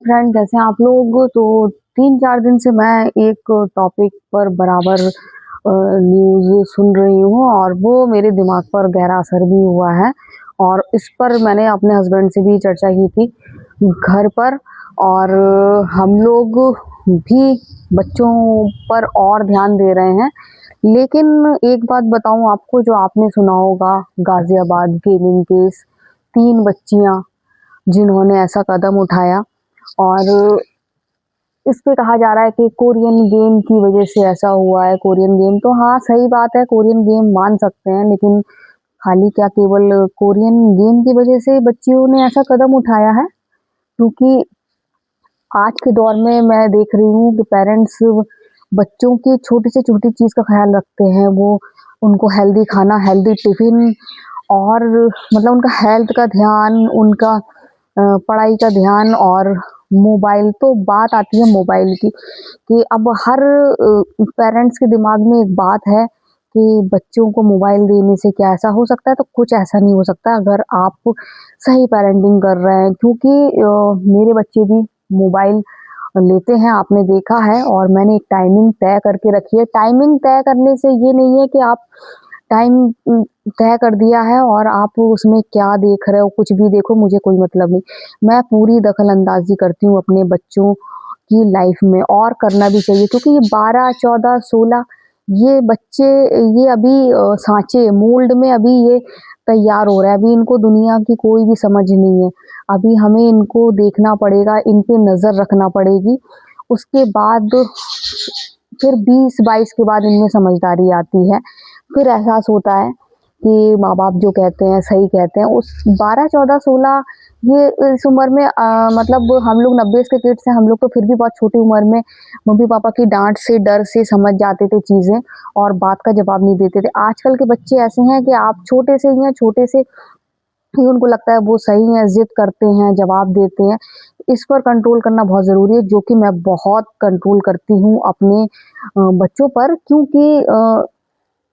Friend कैसे हैं आप लोग? तो 3-4 दिन से मैं एक टॉपिक पर बराबर न्यूज़ सुन रही हूँ और वो मेरे दिमाग पर गहरा असर भी हुआ है और इस पर मैंने अपने हस्बैंड से भी चर्चा की थी घर पर। और हम लोग भी बच्चों पर और ध्यान दे रहे हैं। लेकिन एक बात बताऊँ आपको, जो आपने सुना होगा, गाज़ियाबाद गेमिंग केस, 3 बच्चियाँ जिन्होंने ऐसा कदम उठाया और इस पे कहा जा रहा है कि कोरियन गेम की वजह से ऐसा हुआ है। कोरियन गेम तो हाँ, सही बात है, कोरियन गेम मान सकते हैं, लेकिन खाली क्या केवल कोरियन गेम की वजह से बच्चियों ने ऐसा कदम उठाया है? क्योंकि आज के दौर में मैं देख रही हूँ कि पेरेंट्स बच्चों की छोटी से छोटी चीज़ का ख़्याल रखते हैं। वो उनको हेल्दी खाना, हेल्दी टिफ़िन और मतलब उनका हेल्थ का ध्यान, उनका पढ़ाई का ध्यान। और मोबाइल तो बात आती है मोबाइल की, कि अब हर पेरेंट्स के दिमाग में एक बात है कि बच्चों को मोबाइल देने से क्या ऐसा हो सकता है? तो कुछ ऐसा नहीं हो सकता अगर आप सही पेरेंटिंग कर रहे हैं। क्योंकि मेरे बच्चे भी मोबाइल लेते हैं, आपने देखा है, और मैंने एक टाइमिंग तय करके रखी है। टाइमिंग तय करने से ये नहीं है कि आप टाइम तय कर दिया है और आप उसमें क्या देख रहे हो, कुछ भी देखो, मुझे कोई मतलब नहीं। मैं पूरी दखल-अंदाज़ी करती हूँ अपने बच्चों की लाइफ़ में, और करना भी चाहिए, क्योंकि ये 12, 14, 16 ये बच्चे, ये अभी साँचे मोल्ड में अभी ये तैयार हो रहा है। अभी इनको दुनिया की कोई भी समझ नहीं है। अभी हमें इनको देखना पड़ेगा, इन पे नज़र रखना पड़ेगी। उसके बाद फिर 20-22 के बाद इनमें समझदारी आती है। फिर एहसास होता है कि माँ-बाप जो कहते हैं सही कहते हैं। उस 12, 14, 16 ये इस उम्र में मतलब हम लोग 90s के किड्स हैं, हम लोग तो फिर भी बहुत छोटी उम्र में मम्मी-पापा की डाँट से, डर से समझ जाते थे चीज़ें और बात का जवाब नहीं देते थे। आजकल के बच्चे ऐसे हैं कि आप छोटे से ही हैं, छोटे से ही उनको लगता है वो सही हैं, ज़िद करते हैं, जवाब देते हैं। इस पर कंट्रोल करना बहुत ज़रूरी है, जो कि मैं बहुत कंट्रोल करती हूँ अपने बच्चों पर, क्योंकि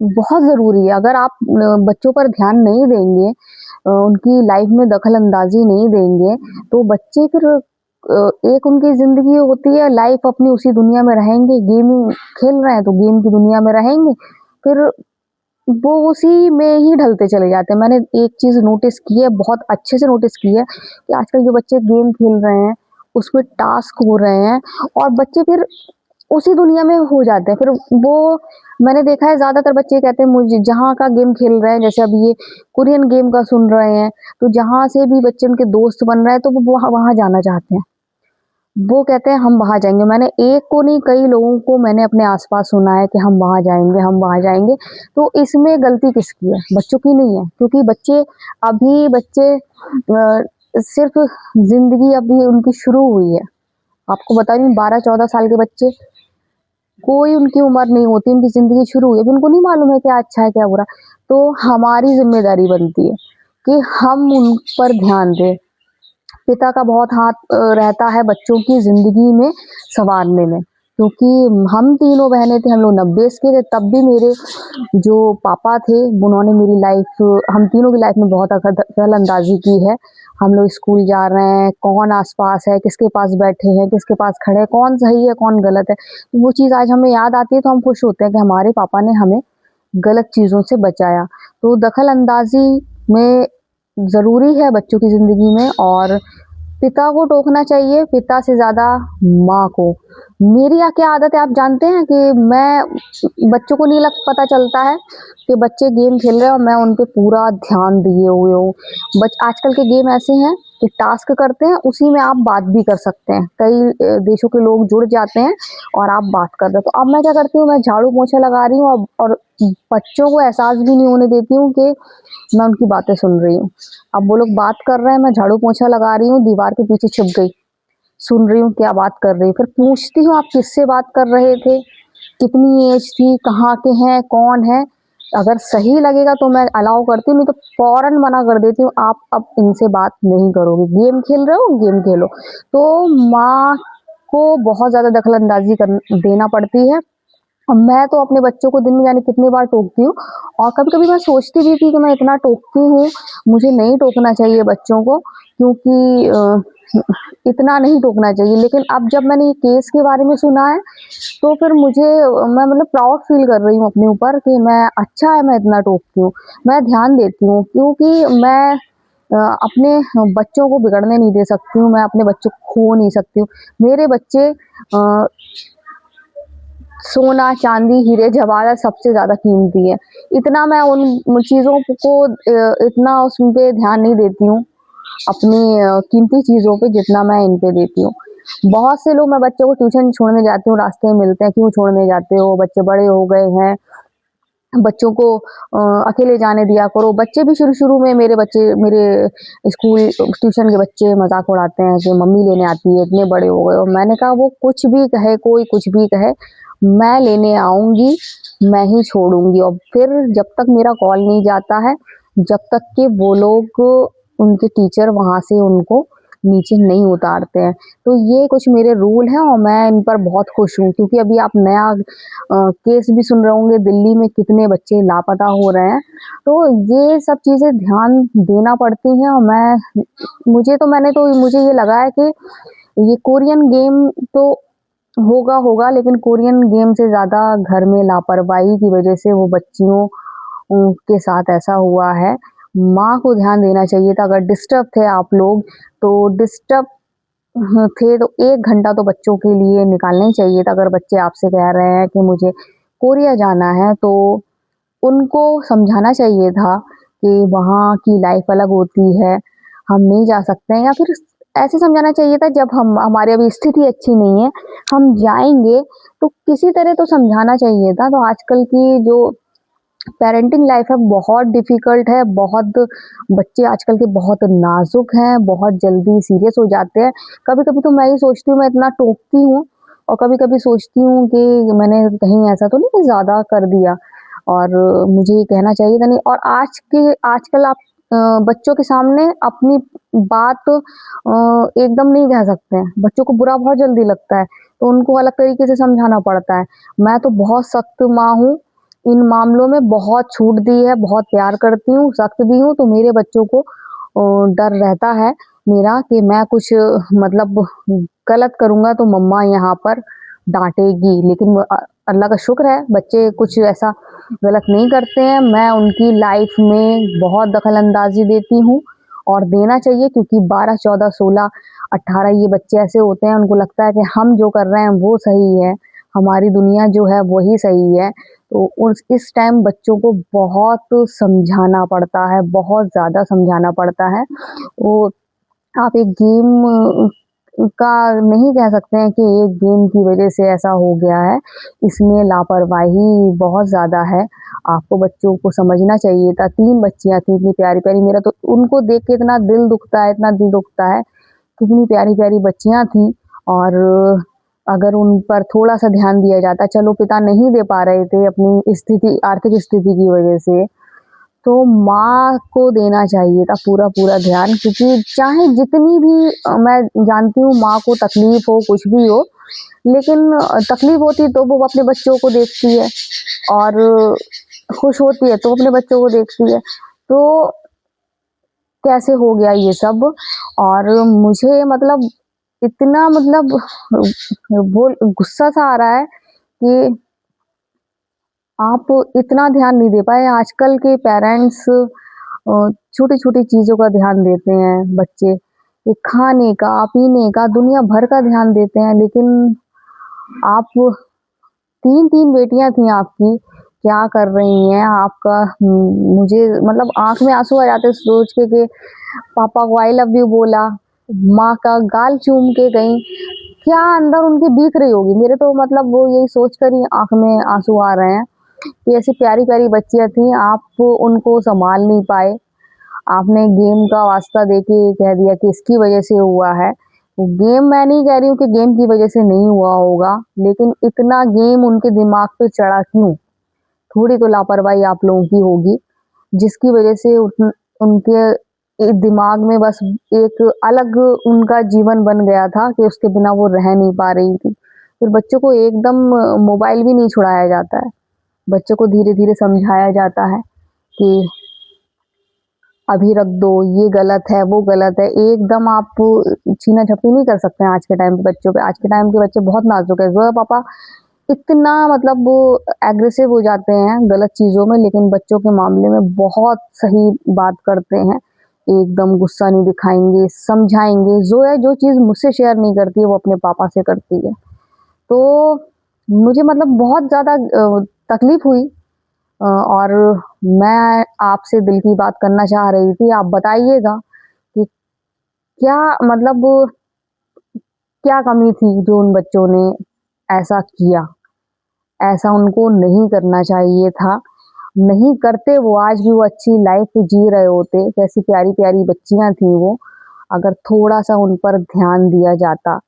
बहुत ज़रूरी है। अगर आप बच्चों पर ध्यान नहीं देंगे, उनकी लाइफ़ में दखल-अंदाज़ी नहीं देंगे, तो बच्चे फिर एक उनकी ज़िंदगी होती है, लाइफ़ अपनी उसी दुनिया में रहेंगे, गेमिंग खेल रहे हैं तो गेम की दुनिया में रहेंगे, फिर वो उसी में ही ढलते चले जाते हैं। मैंने एक चीज़ नोटिस की है, बहुत अच्छे से नोटिस की है, कि आजकल जो बच्चे गेम खेल रहे हैं, उसमें टास्क हो रहे हैं और बच्चे फिर उसी दुनिया में हो जाते हैं। फिर वो, मैंने देखा है, ज़्यादातर बच्चे कहते हैं मुझे जहाँ का गेम खेल रहे हैं, जैसे अभी ये कोरियन गेम का सुन रहे हैं, तो जहाँ से भी बच्चे उनके दोस्त बन रहे हैं, तो वो वहाँ वहाँ जाना चाहते हैं। वो कहते हैं हम वहाँ जाएँगे। मैंने एक को नहीं, कई लोगों को मैंने अपने आस-पास सुना है कि हम वहाँ जाएँगे, हम वहाँ जाएँगे। तो इसमें गलती किसकी है? बच्चों की नहीं है, क्योंकि बच्चे सिर्फ़ ज़िंदगी अभी उनकी शुरू हुई है। आपको बता रही हूँ, 12-14 साल के बच्चे, कोई उनकी उम्र नहीं होती, उनकी ज़िंदगी शुरू हुई है। अभी उनको नहीं मालूम है क्या अच्छा है, क्या बुरा। तो हमारी ज़िम्मेदारी बनती है कि हम उन पर ध्यान दें। पिता का बहुत हाथ रहता है बच्चों की ज़िंदगी में सँवारने में, क्योंकि हम तीनों बहनें थी, हम लोग 90s के थे, तब भी मेरे जो पापा थे, उन्होंने मेरी लाइफ़, हम तीनों की लाइफ़ में बहुत दखल-अंदाज़ी की है। हम लोग स्कूल जा रहे हैं, कौन आस-पास है, किसके पास बैठे हैं, किसके पास खड़े हैं, कौन सही है, कौन गलत है। वो चीज़ आज हमें याद आती है तो हम खुश होते हैं कि हमारे पापा ने हमें गलत चीज़ों से बचाया। तो दखल-अंदाज़ी में ज़रूरी है बच्चों की ज़िंदगी में, और पिता को टोकना चाहिए, पिता से ज़्यादा माँ को। मेरी क्या आदत है आप जानते हैं, कि मैं बच्चों को नहीं लग पता चलता है कि बच्चे गेम खेल रहे हैं और मैं उन पे पूरा ध्यान दिए हुए हूँ। आजकल के गेम ऐसे हैं कि टास्क करते हैं, उसी में आप बात भी कर सकते हैं। कई देशों के लोग जुड़ जाते हैं और आप बात कर रहे हो। तो अब मैं क्या करती हूँ, मैं झाड़ू-पोछा लगा रही हूँ, और बच्चों को एहसास भी नहीं होने देती हूँ कि मैं उनकी बातें सुन रही हूँ। अब वो लोग बात कर रहे हैं, मैं झाड़ू-पोछा लगा रही हूँ, दीवार के पीछे छुप गई, सुन रही हूँ क्या बात कर रही है। फिर पूछती हूँ, आप किससे बात कर रहे थे? कितनी एज थी? कहाँ के हैं? कौन है? अगर सही लगेगा तो मैं अलाउ करती हूँ, नहीं तो फ़ौरन मना कर देती हूँ, आप अब इनसे बात नहीं करोगे। गेम खेल रहे हो, गेम खेलो। तो माँ को बहुत ज़्यादा दखल-अंदाज़ी देना पड़ती है। मैं तो अपने बच्चों को दिन में जाने कितनी बार टोकती हूँ, और कभी-कभी मैं सोचती भी थी कि मैं इतना टोकती हूँ, मुझे नहीं टोकना चाहिए बच्चों को, क्योंकि इतना नहीं टोकना चाहिए। लेकिन अब जब मैंने ये केस के बारे में सुना है, तो फिर मुझे मैं मतलब प्राउड फ़ील कर रही हूँ अपने ऊपर कि मैं अच्छा है मैं इतना टोकती हूँ। मैं ध्यान देती हूँ क्योंकि मैं अपने बच्चों को बिगड़ने नहीं दे सकती हूँ, मैं अपने बच्चों को खो नहीं सकती हूँ। मेरे बच्चे सोना, चाँदी, हीरे, जवाहरात सबसे ज़्यादा कीमती है। इतना मैं उन चीज़ों को इतना उन पे ध्यान नहीं देती हूँ, अपनी कीमती चीज़ों पे जितना मैं इन पे देती हूँ। बहुत से लोग मैं बच्चों को ट्यूशन छोड़ने जाती हूँ, रास्ते में मिलते हैं, "क्यों छोड़ने जाते हो? बच्चे बड़े हो गए हैं, बच्चों को अकेले जाने दिया करो।" बच्चे भी शुरू-शुरू में मेरे स्कूल ट्यूशन के बच्चे मज़ाक उड़ाते हैं कि मम्मी लेने आती है, इतने बड़े हो गए हो। मैंने कहा वो कुछ भी कहे, कोई कुछ भी कहे, मैं लेने आऊँगी, मैं ही छोड़ूँगी और फिर जब तक मेरा कॉल नहीं जाता है, जब तक कि वो लोग उनके टीचर वहाँ से उनको नीचे नहीं उतारते हैं। तो ये कुछ मेरे रूल हैं और मैं इन पर बहुत खुश हूँ क्योंकि अभी आप नया केस भी सुन रहे होंगे, दिल्ली में कितने बच्चे लापता हो रहे हैं। तो ये सब चीज़ें ध्यान देना पड़ती हैं और मुझे ये लगा है कि ये कोरियन गेम तो होगा लेकिन कोरियन गेम से ज़्यादा घर में लापरवाही की वज़ह से वो बच्चियों के साथ ऐसा हुआ है। माँ को ध्यान देना चाहिए था, अगर डिस्टर्ब थे आप लोग तो डिस्टर्ब थे तो 1 घंटा तो बच्चों के लिए निकालना ही चाहिए था। अगर बच्चे आपसे कह रहे हैं कि मुझे कोरिया जाना है तो उनको समझाना चाहिए था कि वहाँ की लाइफ़ अलग होती है, हम नहीं जा सकते हैं या फिर ऐसे समझाना चाहिए था जब हम हमारी अभी स्थिति अच्छी नहीं है, हम जाएँगे तो किसी तरह तो समझाना चाहिए था। तो आजकल की जो पेरेंटिंग लाइफ है बहुत डिफ़िकल्ट है, बहुत बच्चे आजकल के बहुत नाज़ुक हैं, बहुत जल्दी सीरियस हो जाते हैं। कभी-कभी तो मैं ये सोचती हूँ मैं इतना टोकती हूँ और कभी-कभी सोचती हूँ कि मैंने कहीं ऐसा तो नहीं कुछ ज़्यादा कर दिया और मुझे ये कहना चाहिए था नहीं और आजकल आप बच्चों के सामने अपनी बात एकदम नहीं कह सकते हैं। बच्चों को बुरा बहुत जल्दी लगता है, तो उनको अलग तरीके से समझाना पड़ता है। मैं तो बहुत सख्त माँ हूँ इन मामलों में बहुत छूट दी है, बहुत प्यार करती हूँ, सख्त भी हूँ, तो मेरे बच्चों को डर रहता है मेरा कि मैं कुछ मतलब गलत करूँगा तो मम्मा यहाँ पर डाँटेगी। लेकिन अल्लाह का शुक्र है, बच्चे कुछ ऐसा गलत नहीं करते हैं। मैं उनकी लाइफ़ में बहुत दखल-अंदाज़ी देती हूँ और देना चाहिए क्योंकि 12, 14, 16, 18 ये बच्चे ऐसे होते हैं, उनको लगता है कि हम जो कर रहे हैं वो सही है, हमारी दुनिया जो है वही सही है। तो उस इस टाइम बच्चों को बहुत समझाना पड़ता है, बहुत ज़्यादा समझाना पड़ता है। वो आप एक गेम का नहीं कह सकते हैं कि एक गेम की वज़ह से ऐसा हो गया है, इसमें लापरवाही बहुत ज़्यादा है। आपको बच्चों को समझना चाहिए था, 3 बच्चियाँ थी इतनी प्यारी-प्यारी, मेरा तो उनको देख के इतना दिल दुखता है, कितनी प्यारी-प्यारी बच्चियाँ थीं और अगर उन पर थोड़ा-सा ध्यान दिया जाता, चलो पिता नहीं दे पा रहे थे अपनी स्थिति आर्थिक स्थिति की वज़ह से, तो माँ को देना चाहिए था पूरा-पूरा ध्यान क्योंकि चाहे जितनी भी मैं जानती हूँ माँ को तकलीफ़ हो, कुछ भी हो, लेकिन तकलीफ़ होती तो वो अपने बच्चों को देखती है और खुश होती है तो अपने बच्चों को देखती है। तो कैसे हो गया ये सब और मुझे मतलब इतना मतलब वो गुस्सा सा आ रहा है कि आप इतना ध्यान नहीं दे पाए। आजकल के पेरेंट्स छोटी-छोटी चीज़ों का ध्यान देते हैं बच्चे। ये खाने का, पीने का, दुनिया भर का ध्यान देते हैं लेकिन आप 3-3 बेटियाँ थी आपकी, क्या कर रही हैं? आपका मुझे मतलब आँख में आँसू आ जाते हैं सोच के कि पापा को आई लव यू बोला, माँ का गाल चूम के गईं। क्या अंदर उनके बीत रही होगी? मेरे तो मतलब वो यही सोच कर ही आँख में आँसू आ रहे हैं कि ऐसी प्यारी-प्यारी बच्चियाँ थीं, आप उनको सँभाल नहीं पाए। आपने गेम का वास्ता देके कह दिया कि इसकी वज़ह से हुआ है। तो गेम मैं नहीं कह रही हूँ कि गेम की वज़ह से नहीं हुआ होगा, लेकिन इतना गेम उनके दिमाग पे चढ़ा क्यों? थोड़ी तो लापरवाही आप लोगों की होगी, जिसकी वज़ह से उनके दिमाग में बस एक अलग उनका जीवन बन गया था कि उसके बिना वो रह नहीं पा रही थी। फिर बच्चों को एकदम मोबाइल भी नहीं छुड़ाया जाता है। बच्चों को धीरे-धीरे समझाया जाता है कि अभी रख दो, ये गलत है, वो गलत है, एकदम आप छीना-झपटी नहीं कर सकते हैं आज के टाइम के बच्चों पे। आज के टाइम के बच्चे बहुत नाज़ुक है। ज़ोया पापा इतना मतलब एग्रेसिव हो जाते हैं गलत चीज़ों में, लेकिन बच्चों के मामले में बहुत सही बात करते हैं। एकदम गुस्सा नहीं दिखाएँगे, समझाएँगे। ज़ोया जो चीज़ मुझसे शेयर नहीं करती है, वो अपने पापा से करती है। तो मुझे मतलब बहुत ज़्यादा तकलीफ़ हुई और मैं आपसे दिल की बात करना चाह रही थी। आप बताइएगा कि क्या मतलब क्या कमी थी जो उन बच्चों ने ऐसा किया? ऐसा उनको नहीं करना चाहिए था। नहीं करते वो आज भी वो अच्छी लाइफ़ जी रहे होते। कैसी प्यारी-प्यारी बच्चियाँ थीं वो। अगर थोड़ा-सा उन पर ध्यान दिया जाता।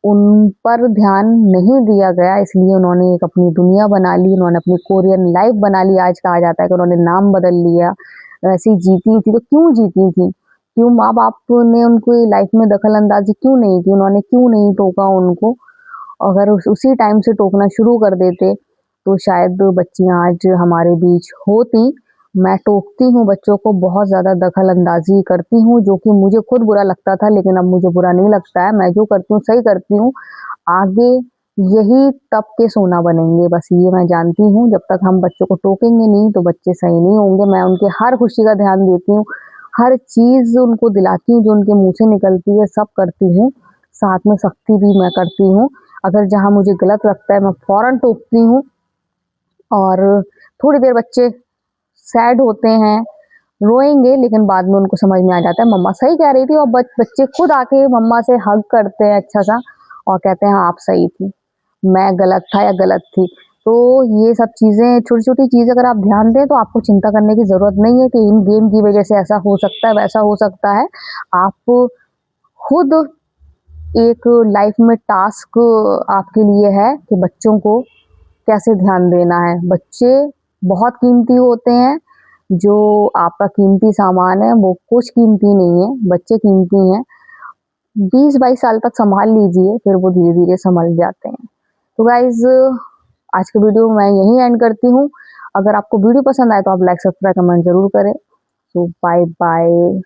उन पर ध्यान नहीं दिया गया इसलिए उन्होंने एक अपनी दुनिया बना ली, उन्होंने अपनी कोरियन लाइफ़ बना ली। आज कहा जाता है कि उन्होंने नाम बदल लिया। ऐसी जीती थी तो क्यों जीती थी? क्यों माँ-बाप ने उनकी लाइफ़ में दखल-अंदाज़ी क्यों नहीं की? उन्होंने क्यों नहीं टोका उनको? अगर उसी टाइम से टोकना शुरू कर देते, तो शायद बच्चियाँ आज हमारे बीच होती। मैं टोकती हूँ बच्चों को, बहुत ज़्यादा दखल-अंदाज़ी करती हूँ, जो कि मुझे खुद बुरा लगता था, लेकिन अब मुझे बुरा नहीं लगता है। मैं जो करती हूँ, सही करती हूँ। आगे यही तप के सोना बनेंगे, बस ये मैं जानती हूँ। जब तक हम बच्चों को टोकेंगे नहीं, तो बच्चे सही नहीं होंगे। मैं उनकी हर खुशी का ध्यान देती हूँ, हर चीज़ उनको दिलाती हूँ, जो उनके मुँह से निकलती है, सब करती हूँ। साथ में सख्ती भी मैं करती हूँ। अगर जहाँ मुझे गलत लगता है, मैं फ़ौरन टोकती हूँ और थोड़ी देर बच्चे सैड होते हैं, रोएँगे, लेकिन बाद में उनको समझ में आ जाता है मम्मा सही कह रही थी और बच्चे खुद आके मम्मा से हग करते हैं अच्छा-सा और कहते हैं हाँ, आप सही थी। मैं गलत था या गलत थी। तो ये सब चीज़ें छोटी-छोटी चीज़ें अगर आप ध्यान दें तो आपको चिंता करने की ज़रूरत नहीं है कि इन गेम की वज़ह से ऐसा हो सकता है, वैसा हो सकता है। आप खुद एक लाइफ़ में टास्क आपके लिए है कि बच्चों को कैसे ध्यान देना है। बच्चे बहुत कीमती होते हैं, जो आपका कीमती सामान है वो कुछ कीमती नहीं है, बच्चे कीमती हैं। 20-22 साल तक सँभाल लीजिए, फिर वो धीरे-धीरे सँभल जाते हैं। तो गाइज़ आज की वीडियो मैं यहीं एंड करती हूँ। अगर आपको वीडियो पसंद आए तो आप लाइक, सब्सक्राइब, कमेंट ज़रूर करें। सो बाय बाय।